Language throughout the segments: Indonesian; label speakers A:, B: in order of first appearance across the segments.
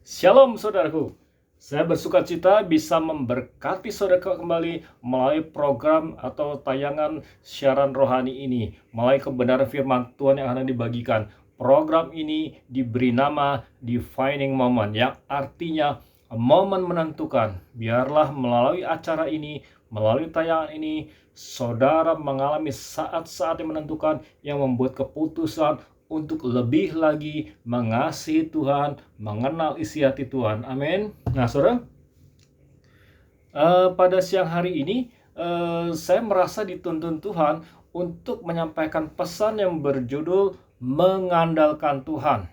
A: Shalom saudaraku, saya bersuka cita bisa memberkati saudara kembali melalui program atau tayangan siaran rohani ini, melalui kebenaran firman Tuhan yang akan dibagikan. Program ini diberi nama Defining Moment, yang artinya momen menentukan. Biarlah melalui acara ini, melalui tayangan ini, saudara mengalami saat-saat yang menentukan, yang membuat keputusan untuk lebih lagi mengasihi Tuhan, mengenal isi hati Tuhan. Amin. Nah, saudara, pada siang hari ini saya merasa dituntun Tuhan untuk menyampaikan pesan yang berjudul mengandalkan Tuhan.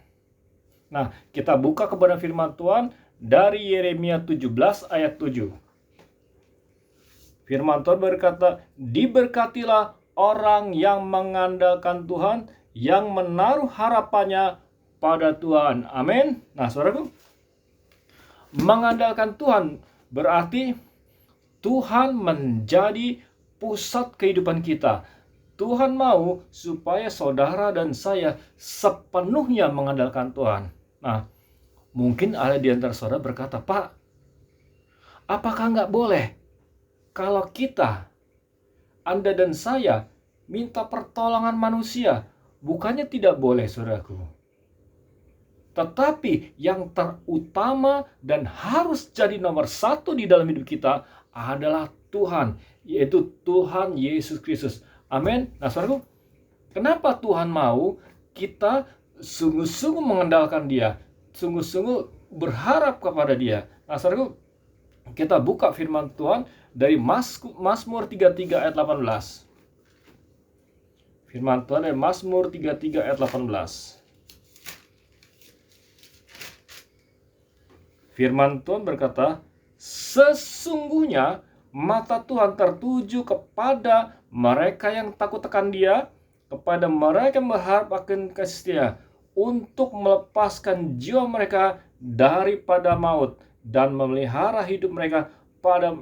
A: Nah, kita buka kebenaran firman Tuhan dari Yeremia 17 ayat 7. Firman Tuhan berkata, "Diberkatilah orang yang mengandalkan Tuhan, yang menaruh harapannya pada Tuhan." Amin. Nah, saudaraku, mengandalkan Tuhan berarti Tuhan menjadi pusat kehidupan kita. Tuhan mau supaya saudara dan saya sepenuhnya mengandalkan Tuhan. Nah, mungkin ada di antara saudara berkata, "Pak, apakah nggak boleh kalau kita, Anda dan saya, minta pertolongan manusia?" Bukannya tidak boleh, saudaraku. Tetapi yang terutama dan harus jadi nomor satu di dalam hidup kita adalah Tuhan, yaitu Tuhan Yesus Kristus. Amin. Nah, saudaraku, kenapa Tuhan mau kita sungguh-sungguh mengandalkan Dia, sungguh-sungguh berharap kepada Dia? Nah, saudaraku, kita buka firman Tuhan dari Mazmur 33 ayat 18. Firman Tuhan dari Mazmur 33 ayat 18. Firman Tuhan berkata, "Sesungguhnya mata Tuhan tertuju kepada mereka yang takut akan Dia, kepada mereka yang berharap akan kasih Dia, untuk melepaskan jiwa mereka daripada maut dan memelihara hidup mereka pada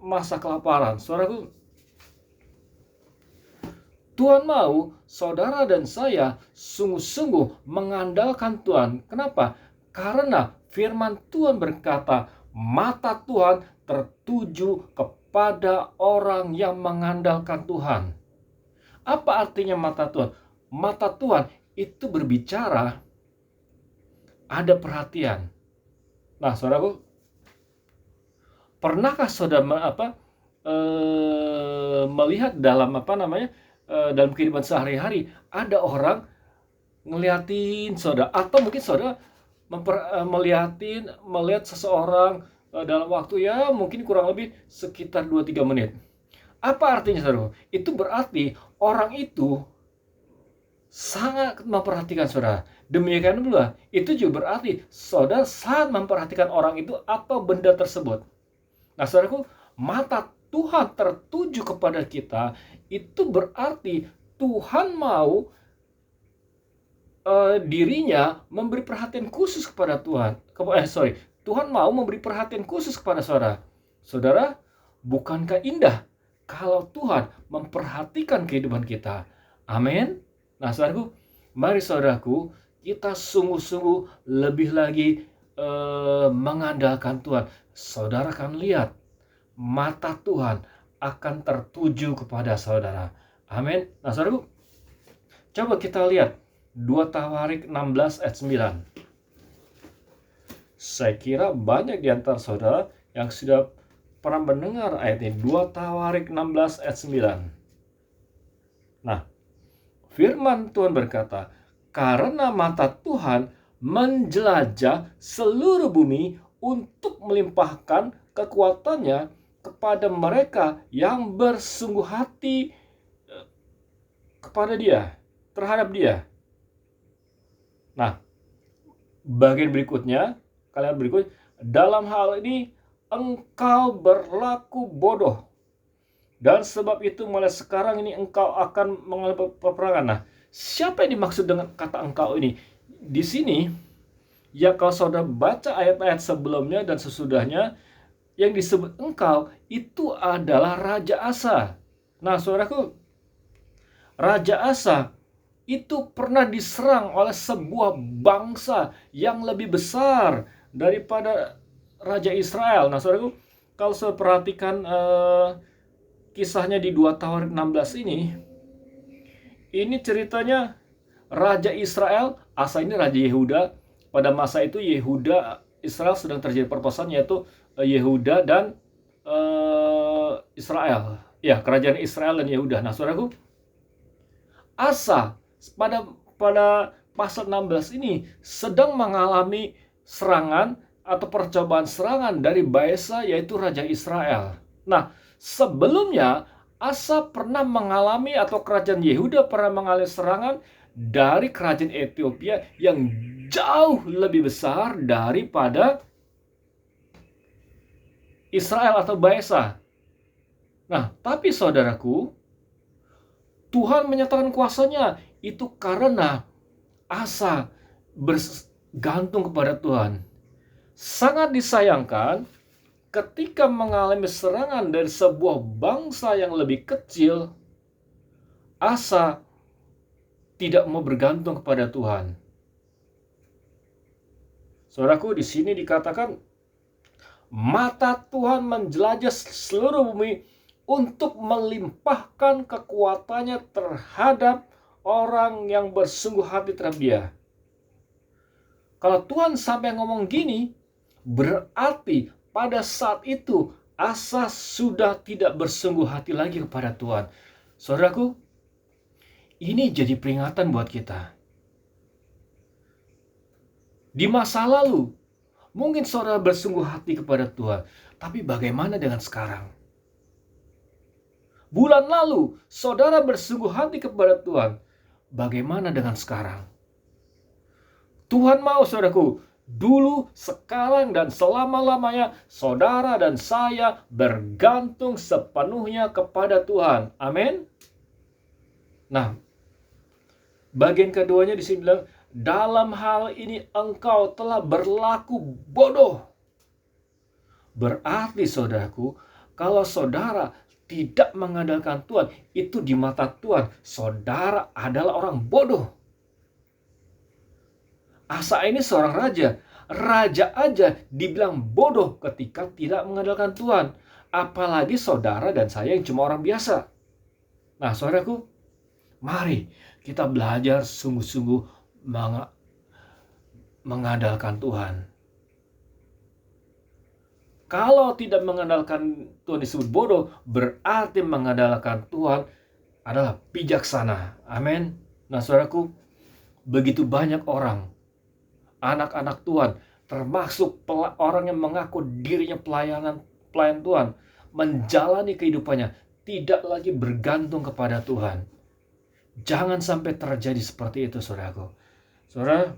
A: masa kelaparan." Saudaraku, Tuhan mau saudara dan saya sungguh-sungguh mengandalkan Tuhan. Kenapa? Karena firman Tuhan berkata, mata Tuhan tertuju kepada orang yang mengandalkan Tuhan. Apa artinya mata Tuhan? Mata Tuhan itu berbicara, ada perhatian. Nah, saudaraku, pernahkah saudara melihat dalam dalam kehidupan sehari-hari ada orang ngeliatin saudara, atau mungkin saudara melihat seseorang dalam waktu ya mungkin kurang lebih sekitar 2-3 menit. Apa artinya, saudara? Itu berarti orang itu sangat memperhatikan saudara. Demikian pula itu juga berarti saudara sangat memperhatikan orang itu atau benda tersebut. Nah, saudaraku, mata Tuhan tertuju kepada kita, itu berarti Tuhan mau dirinya memberi perhatian khusus kepada Tuhan mau memberi perhatian khusus kepada saudara. Saudara, bukankah indah kalau Tuhan memperhatikan kehidupan kita? Amin. Nah, saudaraku, mari saudaraku, kita sungguh-sungguh lebih lagi mengandalkan Tuhan. Saudara akan lihat mata Tuhan akan tertuju kepada saudara. Amin. Nah, saudaraku, coba kita lihat 2 Tawarik 16 ayat 9. Saya kira banyak di antara saudara yang sudah pernah mendengar ayat ini. 2 Tawarik 16 ayat 9. Nah, firman Tuhan berkata, "Karena mata Tuhan menjelajah seluruh bumi untuk melimpahkan kekuatannya kepada mereka yang bersungguh hati kepada Dia, terhadap Dia." Nah, bagian berikutnya, kalimat berikut, "Dalam hal ini engkau berlaku bodoh, dan sebab itu mulai sekarang ini engkau akan mengalami peperangan." Nah, siapa yang dimaksud dengan kata engkau ini? Di sini, ya kalau saudara baca ayat-ayat sebelumnya dan sesudahnya, yang disebut engkau itu adalah Raja Asa. Nah, saudaraku, Raja Asa itu pernah diserang oleh sebuah bangsa yang lebih besar daripada Raja Israel. Nah, saudaraku, kalau saya perhatikan kisahnya di 2 Tawarik 16 ini ceritanya Raja Israel, Asa ini Raja Yehuda. Pada masa itu Yehuda, Israel sedang terjadi perpecahan, yaitu Yehuda dan Israel. Ya, kerajaan Israel dan Yehuda. Nah, saudaraku, Asa pada pasal 16 ini sedang mengalami serangan atau percobaan serangan dari Baesa, yaitu Raja Israel. Nah, sebelumnya Asa pernah mengalami, atau kerajaan Yehuda pernah mengalami serangan dari kerajaan Ethiopia yang jauh lebih besar daripada Israel atau Baesa. Nah, tapi saudaraku, Tuhan menyatakan kuasanya itu karena Asa bergantung kepada Tuhan. Sangat disayangkan ketika mengalami serangan dari sebuah bangsa yang lebih kecil, Asa tidak mau bergantung kepada Tuhan. Saudaraku, di sini dikatakan mata Tuhan menjelajah seluruh bumi untuk melimpahkan kekuatannya terhadap orang yang bersungguh hati terhadap Dia. Kalau Tuhan sampai ngomong gini, berarti pada saat itu Asa sudah tidak bersungguh hati lagi kepada Tuhan. Saudaraku, ini jadi peringatan buat kita. Di masa lalu, mungkin saudara bersungguh hati kepada Tuhan, tapi bagaimana dengan sekarang? Bulan lalu, saudara bersungguh hati kepada Tuhan, bagaimana dengan sekarang? Tuhan mau, saudaraku, dulu, sekarang, dan selama-lamanya saudara dan saya bergantung sepenuhnya kepada Tuhan. Amin. Nah, bagian keduanya di sini bilang, dalam hal ini engkau telah berlaku bodoh. Berarti, saudaraku, kalau saudara tidak mengandalkan Tuhan, itu di mata Tuhan saudara adalah orang bodoh. Asa ini seorang raja. Raja aja dibilang bodoh ketika tidak mengandalkan Tuhan. Apalagi saudara dan saya yang cuma orang biasa. Nah, saudaraku, mari kita belajar sungguh-sungguh mengandalkan Tuhan. Kalau tidak mengandalkan Tuhan disebut bodoh, berarti mengandalkan Tuhan adalah bijaksana. Amin. Nah, saudaraku, begitu banyak orang, anak-anak Tuhan, termasuk orang yang mengaku dirinya pelayan Tuhan, menjalani kehidupannya tidak lagi bergantung kepada Tuhan. Jangan sampai terjadi seperti itu, saudaraku. Saudara,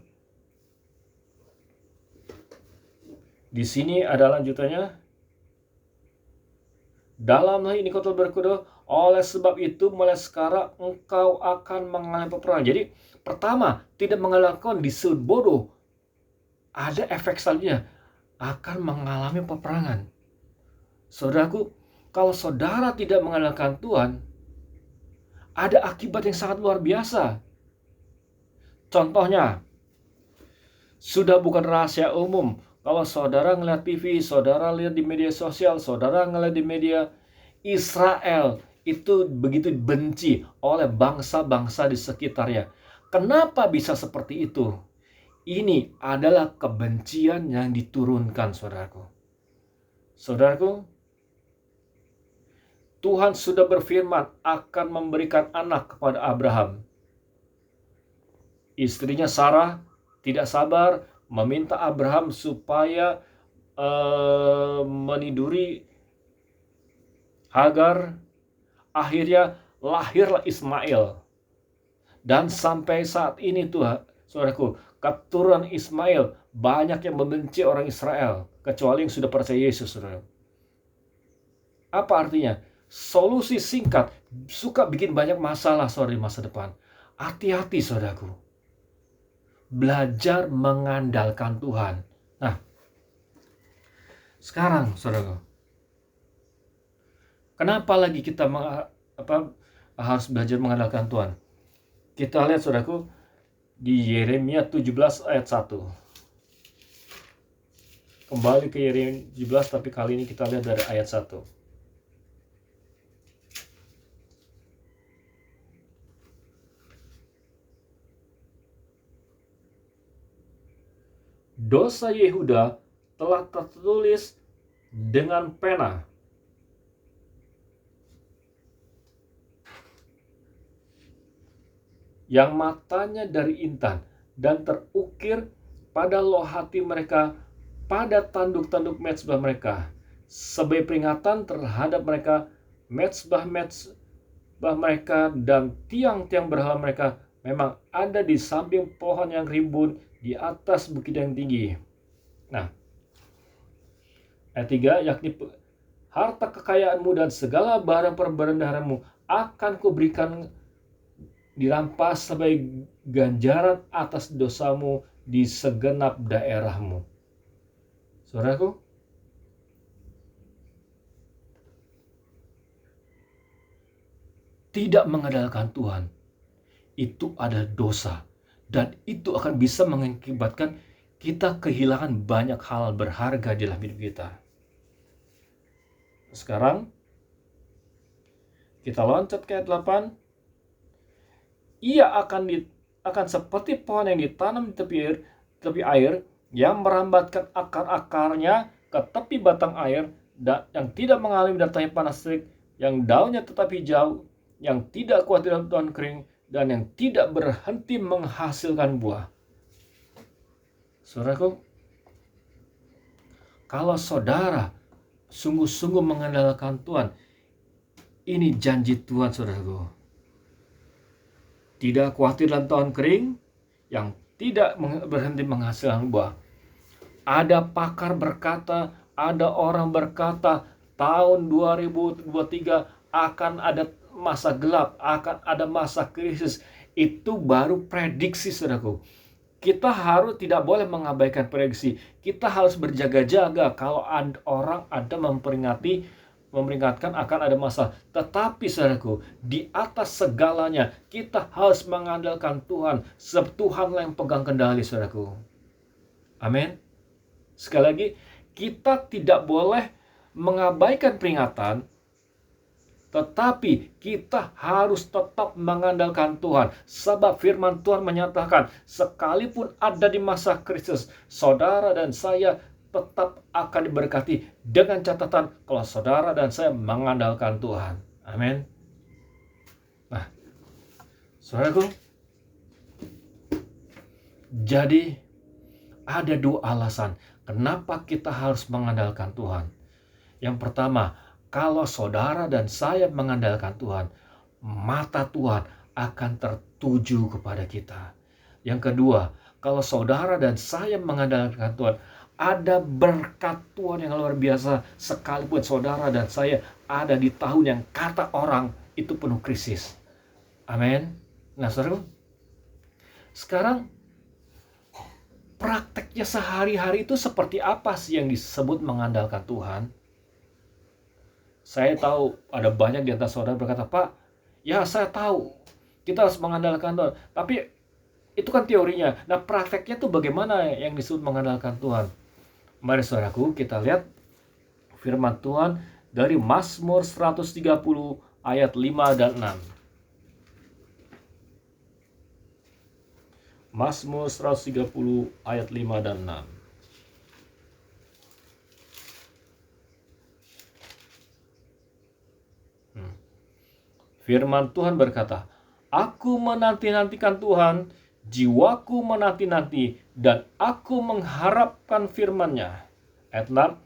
A: di sini ada lanjutannya. Dalam hal ini kau telah berkata, oleh sebab itu mulai sekarang engkau akan mengalami peperangan. Jadi pertama, tidak mengandalkan disebut bodoh. Ada efek selanjutnya, akan mengalami peperangan. Saudaraku, kalau saudara tidak mengandalkan Tuhan, ada akibat yang sangat luar biasa. Contohnya, sudah bukan rahasia umum. Kalau saudara ngeliat TV, saudara lihat di media sosial, saudara ngeliat di media, Israel itu begitu benci oleh bangsa-bangsa di sekitarnya. Kenapa bisa seperti itu? Ini adalah kebencian yang diturunkan, saudaraku. Saudaraku, Tuhan sudah berfirman akan memberikan anak kepada Abraham. Istrinya Sarah tidak sabar meminta Abraham supaya meniduri Hagar. Akhirnya lahirlah Ismail. Dan sampai saat ini Tuhan, saudaraku, keturunan Ismail banyak yang membenci orang Israel, kecuali yang sudah percaya Yesus, saudara. Apa artinya? Solusi singkat suka bikin banyak masalah, saudara, di masa depan. Hati-hati, saudaraku. Belajar mengandalkan Tuhan. Nah, sekarang, saudara, kenapa lagi kita harus belajar mengandalkan Tuhan? Kita lihat, saudaraku, di Yeremia 17 ayat 1. kembali ke Yeremia 17, tapi kali ini kita lihat dari ayat 1. Dosa Yehuda telah tertulis dengan pena yang matanya dari intan dan terukir pada loh hati mereka, pada tanduk-tanduk mezbah mereka, sebagai peringatan terhadap mereka, mezbah mereka dan tiang-tiang berhala mereka memang ada di samping pohon yang rimbun di atas bukit yang tinggi. Nah, ayat 3, yakni harta kekayaanmu dan segala barang perbendaharanmu akan kuberikan dirampas sebagai ganjaran atas dosamu di segenap daerahmu. Saudaraku, tidak mengandalkan Tuhan itu adalah dosa, dan itu akan bisa mengakibatkan kita kehilangan banyak hal berharga di dalam hidup kita. Sekarang kita loncat ke ayat 8. Ia akan seperti pohon yang ditanam di tepi air, yang merambatkan akar-akarnya ke tepi batang air, yang tidak mengalami datangnya panas terik, yang daunnya tetap hijau, yang tidak kuat dalam tahun kering, dan yang tidak berhenti menghasilkan buah. Saudaraku, kalau saudara sungguh-sungguh mengandalkan Tuhan, ini janji Tuhan, saudaraku. Tidak khawatir dalam tahun kering, yang tidak berhenti menghasilkan buah. Ada pakar berkata, ada orang berkata, tahun 2023 akan ada masa gelap, akan ada masa krisis. Itu baru prediksi, saudaraku. Kita harus tidak boleh mengabaikan prediksi. Kita harus berjaga-jaga kalau orang ada memperingatkan akan ada masalah. Tetapi saudaraku, di atas segalanya kita harus mengandalkan Tuhan. Sebab Tuhanlah yang pegang kendali, saudaraku. Amin. Sekali lagi, kita tidak boleh mengabaikan peringatan, tetapi kita harus tetap mengandalkan Tuhan. Sebab firman Tuhan menyatakan, sekalipun ada di masa krisis, saudara dan saya tetap akan diberkati dengan catatan kalau saudara dan saya mengandalkan Tuhan. Amin. Nah, saudaraku, jadi ada dua alasan kenapa kita harus mengandalkan Tuhan. Yang pertama, kalau saudara dan saya mengandalkan Tuhan, mata Tuhan akan tertuju kepada kita. Yang kedua, kalau saudara dan saya mengandalkan Tuhan, ada berkat Tuhan yang luar biasa, sekalipun saudara dan saya ada di tahun yang kata orang itu penuh krisis. Amin. Nah, saudara, sekarang prakteknya sehari-hari itu seperti apa sih yang disebut mengandalkan Tuhan? Saya tahu ada banyak di antara saudara berkata, Pak, ya saya tahu kita harus mengandalkan Tuhan, tapi itu kan teorinya. Nah, prakteknya tuh bagaimana yang disebut mengandalkan Tuhan? Mari saudaraku, kita lihat firman Tuhan dari Mazmur 130 ayat 5 dan 6. Mazmur 130 ayat 5 dan 6. Firman Tuhan berkata, aku menanti-nantikan Tuhan, jiwaku menanti-nanti, dan aku mengharapkan firman-Nya. Ayat 6,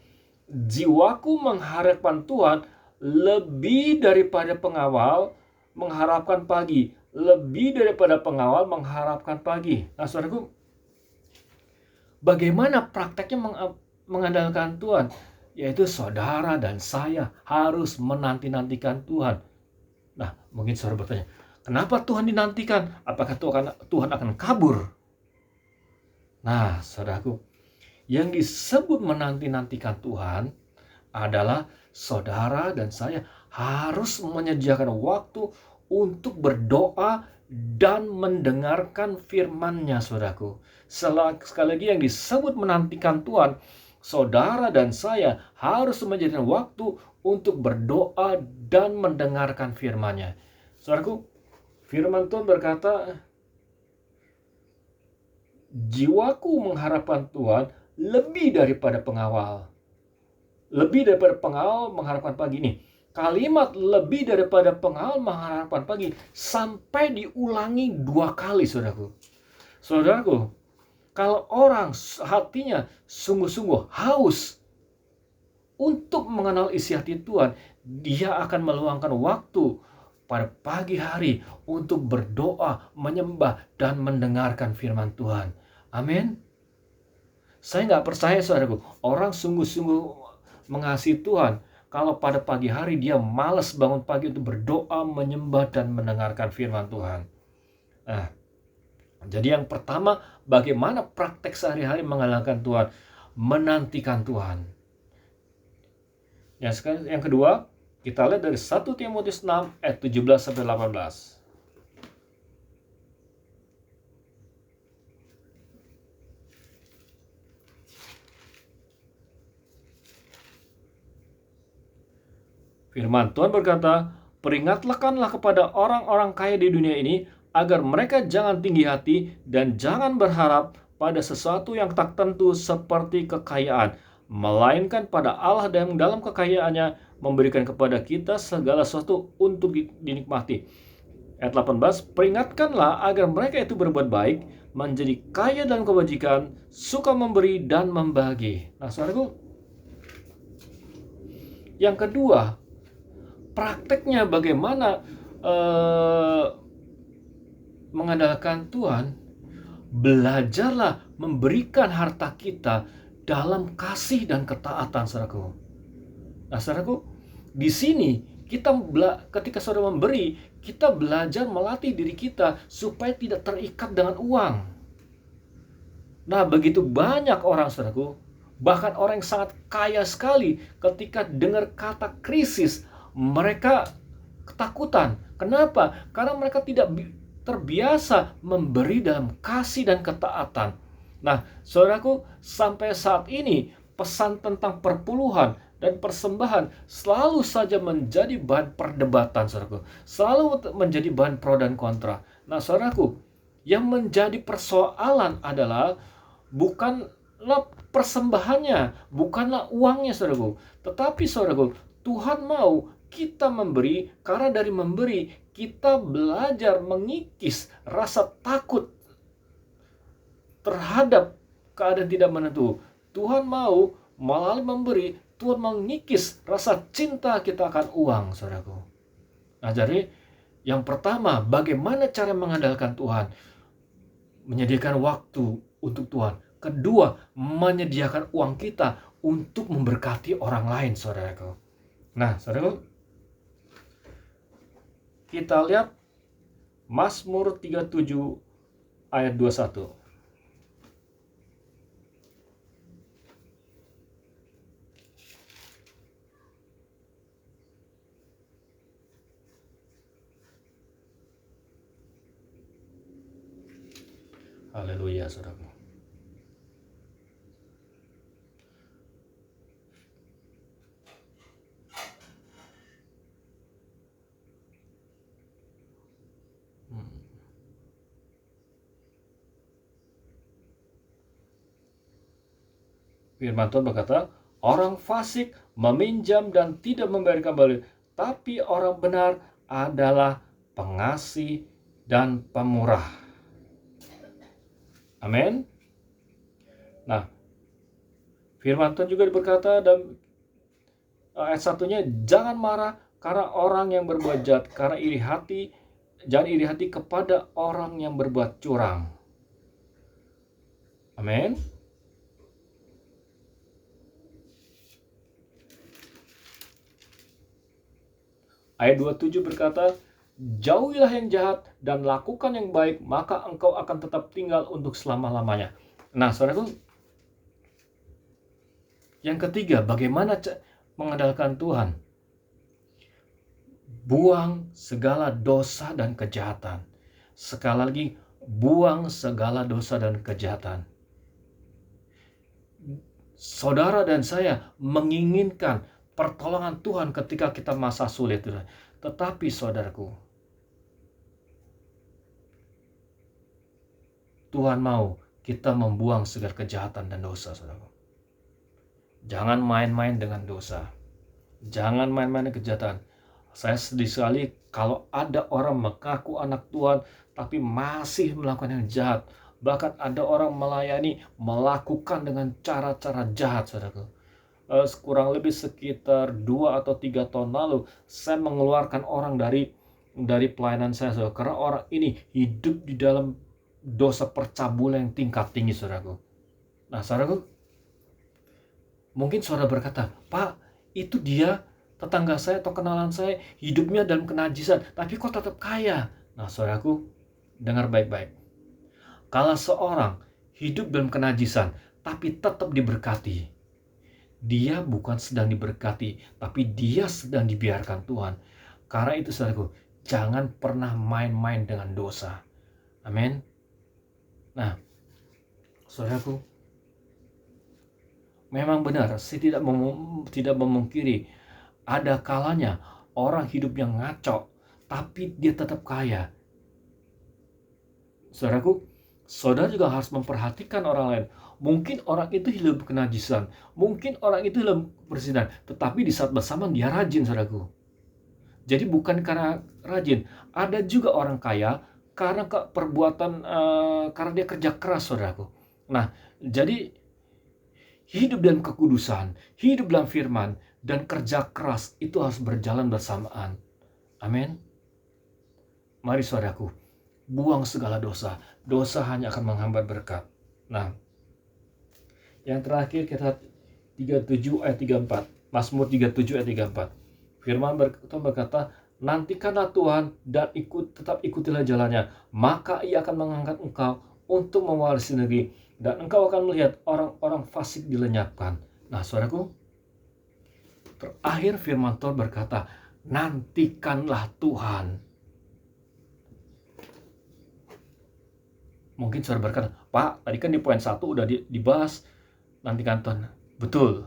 A: jiwaku mengharapkan Tuhan lebih daripada pengawal mengharapkan pagi. Lebih daripada pengawal mengharapkan pagi. Nah, saudaraku, bagaimana prakteknya mengandalkan Tuhan? Yaitu saudara dan saya harus menanti-nantikan Tuhan. Nah, mungkin saudara bertanya, kenapa Tuhan dinantikan? Apakah Tuhan akan kabur? Nah, saudaraku, yang disebut menanti-nantikan Tuhan adalah saudara dan saya harus menyediakan waktu untuk berdoa dan mendengarkan firman-Nya, saudaraku. Sekali lagi, yang disebut menantikan Tuhan saudara dan saya harus menjadikan waktu untuk berdoa dan mendengarkan firman-Nya. Saudaraku, firman Tuhan berkata, jiwaku mengharapkan Tuhan lebih daripada pengawal. Lebih daripada pengawal mengharapkan pagi ini. Kalimat lebih daripada pengawal mengharapkan pagi sampai diulangi 2 kali, saudaraku. Saudaraku, kalau orang hatinya sungguh-sungguh haus untuk mengenal isi hati Tuhan, dia akan meluangkan waktu pada pagi hari untuk berdoa, menyembah, dan mendengarkan firman Tuhan. Amin. Saya nggak percaya, saudaraku, orang sungguh-sungguh mengasihi Tuhan kalau pada pagi hari dia malas bangun pagi untuk berdoa, menyembah, dan mendengarkan firman Tuhan. Nah, jadi yang pertama, bagaimana praktek sehari-hari mengandalkan Tuhan, menantikan Tuhan. Yang kedua, kita lihat dari 1 Timotius 6 ayat 17-18. Firman Tuhan berkata, peringatkanlah kepada orang-orang kaya di dunia ini agar mereka jangan tinggi hati dan jangan berharap pada sesuatu yang tak tentu seperti kekayaan, melainkan pada Allah yang dalam kekayaannya memberikan kepada kita segala sesuatu untuk dinikmati. Ayat 18, peringatkanlah agar mereka itu berbuat baik, menjadi kaya dalam kebajikan, suka memberi dan membagi. Nah, saudaraku, yang kedua, prakteknya bagaimana mengandalkan Tuhan, belajarlah memberikan harta kita dalam kasih dan ketaatan, saudaraku. Nah, saudaraku, di sini kita ketika saudara memberi, kita belajar melatih diri kita supaya tidak terikat dengan uang. Nah, begitu banyak orang, saudaraku, bahkan orang yang sangat kaya sekali, ketika dengar kata krisis, mereka ketakutan. Kenapa? Karena mereka tidak terbiasa memberi dalam kasih dan ketaatan. Nah, saudaraku, sampai saat ini pesan tentang perpuluhan dan persembahan selalu saja menjadi bahan perdebatan, saudaraku. Selalu menjadi bahan pro dan kontra. Nah, saudaraku, yang menjadi persoalan adalah bukanlah persembahannya, bukanlah uangnya, saudaraku. Tetapi, saudaraku, Tuhan mau kita memberi, karena dari memberi kita belajar mengikis rasa takut terhadap keadaan tidak menentu. Tuhan mau melalui memberi, Tuhan mengikis rasa cinta kita akan uang, saudaraku. Nah, jadi yang pertama, bagaimana cara mengandalkan Tuhan? Menyediakan waktu untuk Tuhan. Kedua, menyediakan uang kita untuk memberkati orang lain, saudaraku. Nah, saudaraku, kita lihat Mazmur 37 ayat 21. Haleluya, saudaraku. Firman Tuhan berkata, orang fasik meminjam dan tidak membayar kembali, tapi orang benar adalah pengasih dan pemurah. Amin. Nah, firman Tuhan juga berkata dalam ayat 1-nya, jangan marah karena orang yang berbuat jahat, karena jangan iri hati kepada orang yang berbuat curang. Amin. Ayat 27 berkata, jauhilah yang jahat dan lakukan yang baik, maka engkau akan tetap tinggal untuk selama-lamanya. Nah, saudaraku, yang ketiga, bagaimana mengandalkan Tuhan? Buang segala dosa dan kejahatan. Sekali lagi, buang segala dosa dan kejahatan. Saudara dan saya menginginkan pertolongan Tuhan ketika kita masa sulit. Tetapi saudaraku, Tuhan mau kita membuang segala kejahatan dan dosa, saudaraku. Jangan main-main dengan dosa. Jangan main-main dengan kejahatan. Saya sedih sekali kalau ada orang mengaku anak Tuhan tapi masih melakukan yang jahat. Bahkan ada orang melakukan dengan cara-cara jahat, saudaraku. Kurang lebih sekitar 2 atau 3 tahun lalu, saya mengeluarkan orang dari pelayanan saya, saudara. Karena orang ini hidup di dalam dosa percabulan yang tingkat tinggi, saudaraku. Nah, saudaraku, mungkin saudara berkata, Pak, itu dia tetangga saya atau kenalan saya hidupnya dalam kenajisan, tapi kok tetap kaya. Nah, saudaraku, dengar baik-baik. Kalau seorang hidup dalam kenajisan, tapi tetap diberkati, dia bukan sedang diberkati, tapi dia sedang dibiarkan Tuhan. Karena itu, saudaraku, jangan pernah main-main dengan dosa. Amin. Nah, saudaraku, memang benar, saya tidak memungkiri ada kalanya orang hidupnya ngaco, tapi dia tetap kaya. Saudaraku, saudara juga harus memperhatikan orang lain. Mungkin orang itu hidup kenajisan, mungkin orang itu hidup berzina, tetapi di saat bersamaan dia rajin, saudaraku. Jadi bukan karena rajin, ada juga orang kaya karena perbuatan karena dia kerja keras, saudaraku. Nah, jadi hidup dalam kekudusan, hidup dalam firman, dan kerja keras itu harus berjalan bersamaan. Amin. Mari saudaraku, buang segala dosa. Dosa hanya akan menghambat berkat. Nah, yang terakhir kita 37 ayat 34. Mazmur 37 ayat 34. Firman Tuhan berkata, nantikanlah Tuhan dan tetap ikutilah jalannya, maka ia akan mengangkat engkau untuk mewarisi negeri, dan engkau akan melihat orang-orang fasik dilenyapkan. Nah, saudaraku, terakhir firman Tuhan berkata, nantikanlah Tuhan. Mungkin saudara berkata, Pak, tadi kan di poin 1 udah dibahas nantikan Tuhan. Betul.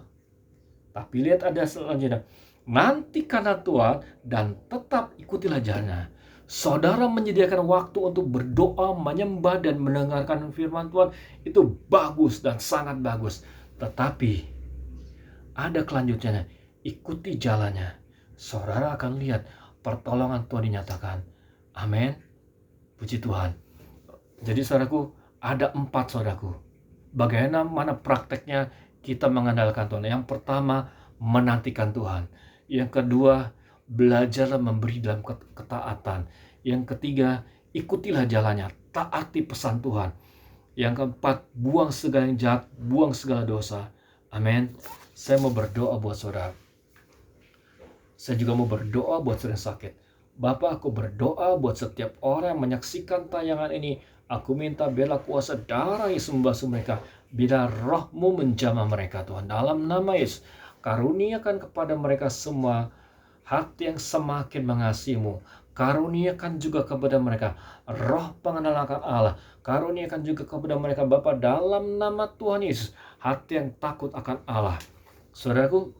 A: Tapi lihat ada selanjutnya. Nantikanlah Tuhan dan tetap ikutilah jalannya. Saudara menyediakan waktu untuk berdoa, menyembah, dan mendengarkan firman Tuhan. Itu bagus dan sangat bagus. Tetapi ada kelanjutannya. Ikuti jalannya. Saudara akan lihat pertolongan Tuhan dinyatakan. Amin. Puji Tuhan. Jadi saudaraku, ada 4, saudaraku. Bagaimana prakteknya kita mengandalkan Tuhan? Yang pertama, menantikan Tuhan. Yang kedua, belajarlah memberi dalam ketaatan. Yang ketiga, ikutilah jalannya, taati pesan Tuhan. Yang keempat, buang segala yang jahat, buang segala dosa. Amin. Saya mau berdoa buat saudara. Saya juga mau berdoa buat saudara yang sakit. Bapak, aku berdoa buat setiap orang yang menyaksikan tayangan ini. Aku minta biarlah kuasa darah Yesus membasuh mereka. Bila roh-Mu menjamah mereka, Tuhan. Dalam nama Yesus, karuniakan kepada mereka semua hati yang semakin mengasihi-Mu. Karuniakan juga kepada mereka roh pengenalan akan Allah. Karuniakan juga kepada mereka, Bapa, dalam nama Tuhan Yesus, hati yang takut akan Allah. Saudaraku,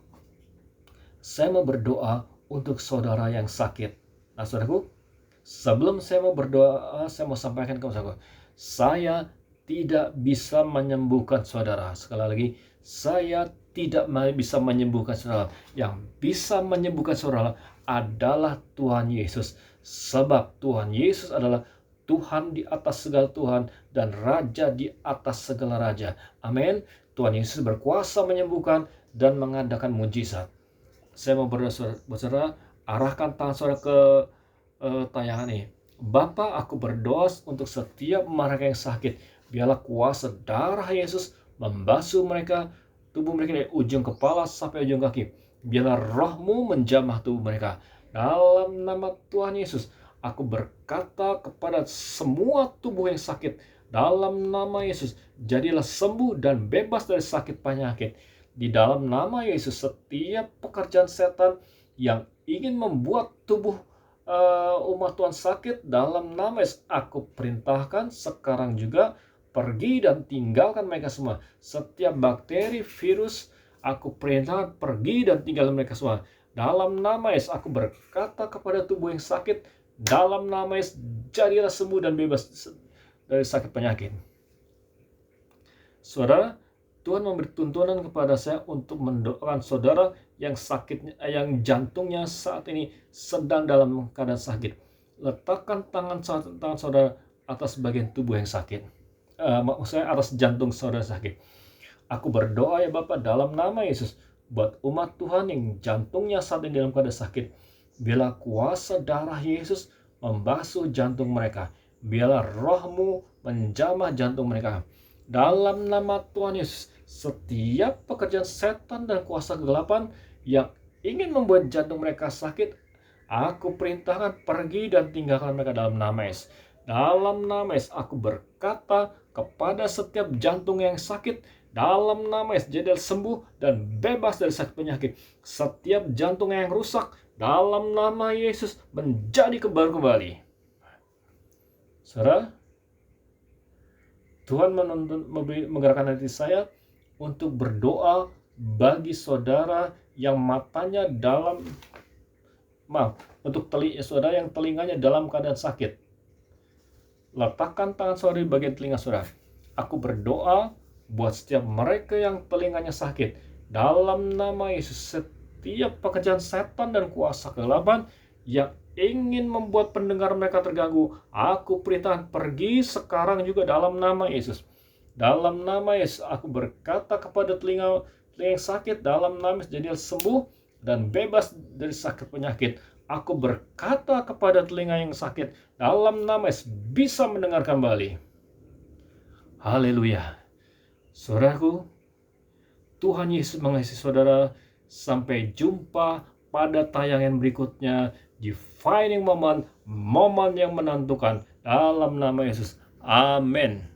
A: saya mau berdoa untuk saudara yang sakit. Nah, saudaraku, sebelum saya mau berdoa, saya mau sampaikan ke saudara, saya tidak bisa menyembuhkan saudara. Sekali lagi, saya tidak bisa menyembuhkan saudara. Yang bisa menyembuhkan saudara adalah Tuhan Yesus. Sebab Tuhan Yesus adalah Tuhan di atas segala Tuhan dan Raja di atas segala Raja. Amin. Tuhan Yesus berkuasa menyembuhkan dan mengadakan mujizat. Saya mau berdoa buat saudara, arahkan tangan saudara ke tayangan ini. Bapa, aku berdoa untuk setiap mereka yang sakit. Biarlah kuasa darah Yesus membasuh mereka, tubuh mereka dari ujung kepala sampai ujung kaki. Biarlah roh-Mu menjamah tubuh mereka. Dalam nama Tuhan Yesus, aku berkata kepada semua tubuh yang sakit, dalam nama Yesus, jadilah sembuh dan bebas dari sakit penyakit. Di dalam nama Yesus, setiap pekerjaan setan yang ingin membuat tubuh umat Tuhan sakit, dalam nama Yesus aku perintahkan sekarang juga pergi dan tinggalkan mereka semua. Setiap bakteri, virus, aku perintahkan pergi dan tinggalkan mereka semua. Dalam nama Yesus aku berkata kepada tubuh yang sakit, dalam nama Yesus jadilah sembuh dan bebas dari sakit penyakit. Saudara, Tuhan memberi tuntunan kepada saya untuk mendoakan saudara yang sakitnya, yang jantungnya saat ini sedang dalam keadaan sakit. Letakkan tangan saudara atas bagian tubuh yang sakit. Maksud saya atas jantung saudara sakit. Aku berdoa ya Bapak dalam nama Yesus buat umat Tuhan yang jantungnya saat ini dalam keadaan sakit. Biarlah kuasa darah Yesus membasuh jantung mereka. Biarlah roh-Mu menjamah jantung mereka. Dalam nama Tuhan Yesus, setiap pekerjaan setan dan kuasa kegelapan yang ingin membuat jantung mereka sakit, aku perintahkan pergi dan tinggalkan mereka dalam nama Yesus. Dalam nama Yesus, aku berkata kepada setiap jantung yang sakit, dalam nama Yesus, jadilah sembuh dan bebas dari sakit penyakit. Setiap jantung yang rusak, dalam nama Yesus, menjadi kebaru kembali. Saudara, Tuhan menggerakkan hati saya untuk berdoa bagi saudara yang matanya untuk saudara yang telinganya dalam keadaan sakit. Letakkan tangan saudara di bagian telinga saudara. Aku berdoa buat setiap mereka yang telinganya sakit. Dalam nama Yesus, setiap pekerjaan setan dan kuasa kegelapan yang ingin membuat pendengar mereka terganggu, aku perintahkan pergi sekarang juga dalam nama Yesus. Dalam nama Yesus, aku berkata kepada telinga yang sakit, dalam nama Yesus jadilah sembuh dan bebas dari sakit penyakit. Aku berkata kepada telinga yang sakit, dalam nama Yesus bisa mendengar kembali. Haleluya. Saudaraku, Tuhan Yesus mengasihi saudara. Sampai jumpa pada tayangan berikutnya. Defining moment yang menentukan dalam nama Yesus. Amin.